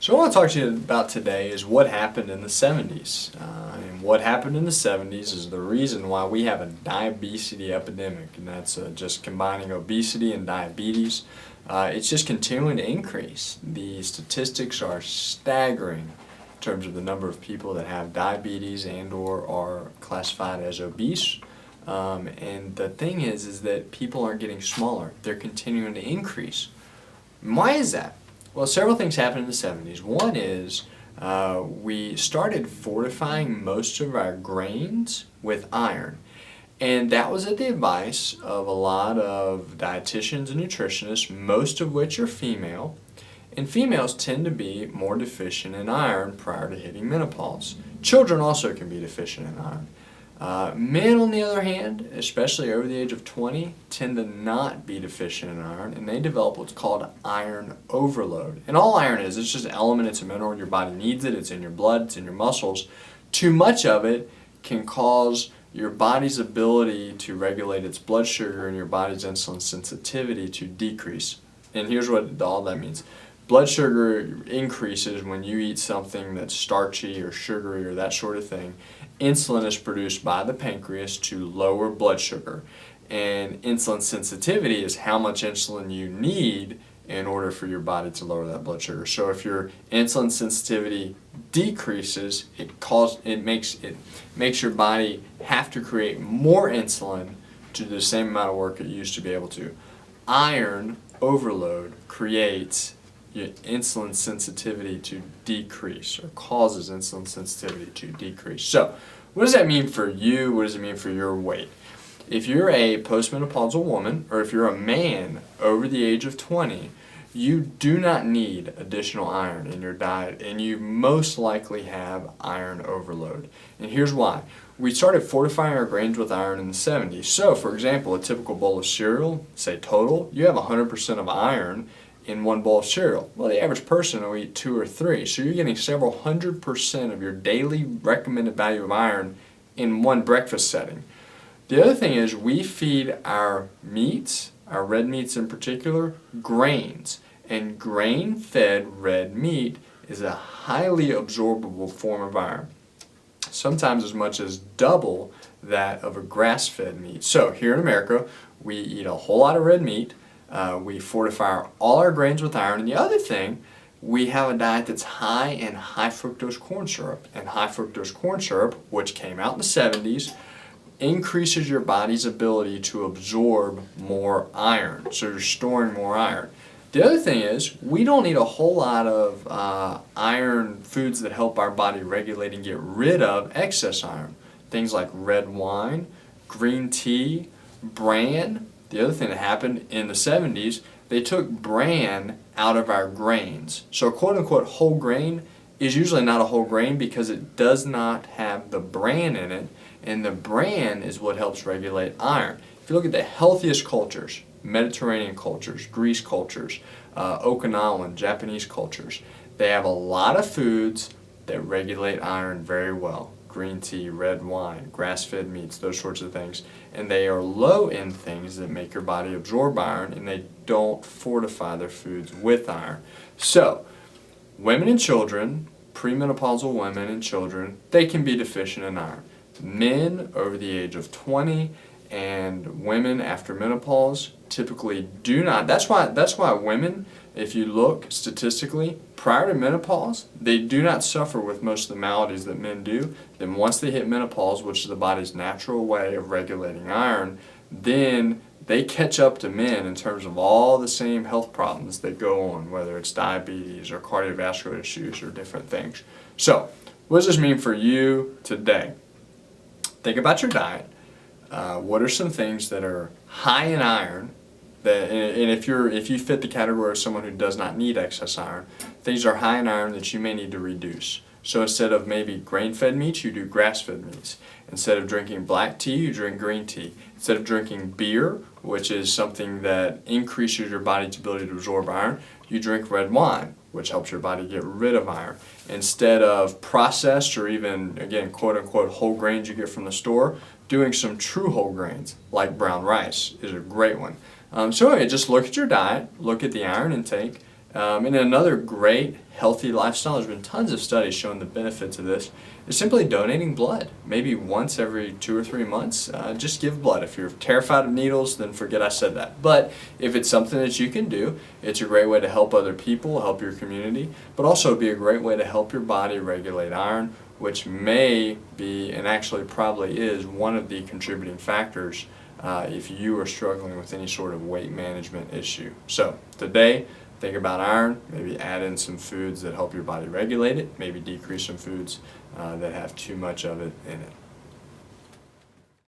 So what I want to talk to you about today is what happened in the 70s. And what happened in the 70s is the reason why we have a diabetes epidemic, and that's just combining obesity and diabetes. It's just continuing to increase. The statistics are staggering in terms of the number of people that have diabetes and or are classified as obese. And the thing is that people aren't getting smaller. They're continuing to increase. And why is that? Well, several things happened in the 70s. One is we started fortifying most of our grains with iron. And that was at the advice of a lot of dietitians and nutritionists, most of which are female. And females tend to be more deficient in iron prior to hitting menopause. Children also can be deficient in iron. Men, on the other hand, especially over the age of 20, tend to not be deficient in iron, and they develop what's called iron overload. And all iron is, it's just an element, it's a mineral, your body needs it, it's in your blood, it's in your muscles. Too much of it can cause your body's ability to regulate its blood sugar and your body's insulin sensitivity to decrease. And here's what all that means. Blood sugar increases when you eat something that's starchy or sugary or that sort of thing. Insulin is produced by the pancreas to lower blood sugar. And insulin sensitivity is how much insulin you need in order for your body to lower that blood sugar. So if your insulin sensitivity decreases, it makes your body have to create more insulin to do the same amount of work it used to be able to. Iron overload creates your insulin sensitivity to decrease, or causes insulin sensitivity to decrease. So what does that mean for you? What does it mean for your weight? If you're a postmenopausal woman, or if you're a man over the age of 20, you do not need additional iron in your diet, and you most likely have iron overload. And here's why. We started fortifying our grains with iron in the 70s. So, for example, a typical bowl of cereal, say total, you have 100% of iron in one bowl of cereal. Well, the average person will eat 2 or 3, so you're getting several 100% of your daily recommended value of iron in one breakfast setting. The other thing is we feed our meats, our red meats in particular, grains. And grain-fed red meat is a highly absorbable form of iron, sometimes as much as double that of a grass-fed meat. So here in America, we eat a whole lot of red meat. We fortify all our grains with iron. And the other thing, we have a diet that's high in high fructose corn syrup. And high fructose corn syrup, which came out in the 70s, increases your body's ability to absorb more iron. So you're storing more iron. The other thing is, we don't eat a whole lot of iron foods that help our body regulate and get rid of excess iron. Things like red wine, green tea, bran. The other thing that happened in the 70s, they took bran out of our grains. So quote-unquote whole grain is usually not a whole grain because it does not have the bran in it, and the bran is what helps regulate iron. If you look at the healthiest cultures, Mediterranean cultures, Greece cultures, Okinawan, Japanese cultures, they have a lot of foods that regulate iron very well. Green tea, red wine, grass-fed meats, those sorts of things. And they are low in things that make your body absorb iron, and they don't fortify their foods with iron. So, women and children, premenopausal women and children, they can be deficient in iron. Men over the age of 20 and women after menopause typically do not. That's why women, if you look statistically, prior to menopause, they do not suffer with most of the maladies that men do. Then once they hit menopause, which is the body's natural way of regulating iron, then they catch up to men in terms of all the same health problems that go on, whether it's diabetes or cardiovascular issues or different things. So, what does this mean for you today? Think about your diet. What are some things that are high in iron? And if you fit the category of someone who does not need excess iron, things are high in iron that you may need to reduce. So instead of maybe grain-fed meats, you do grass-fed meats. Instead of drinking black tea, you drink green tea. Instead of drinking beer, which is something that increases your body's ability to absorb iron, you drink red wine, which helps your body get rid of iron. Instead of processed or even, again, quote-unquote whole grains you get from the store, doing some true whole grains, like brown rice, is a great one. So anyway, just look at your diet, look at the iron intake, And another great healthy lifestyle, there's been tons of studies showing the benefits of this, is simply donating blood. Maybe once every 2 or 3 months, just give blood. If you're terrified of needles, then forget I said that. But if it's something that you can do, it's a great way to help other people, help your community, but also be a great way to help your body regulate iron, which may be, and actually probably is, one of the contributing factors if you are struggling with any sort of weight management issue. So today, think about iron, maybe add in some foods that help your body regulate it, maybe decrease some foods that have too much of it in it.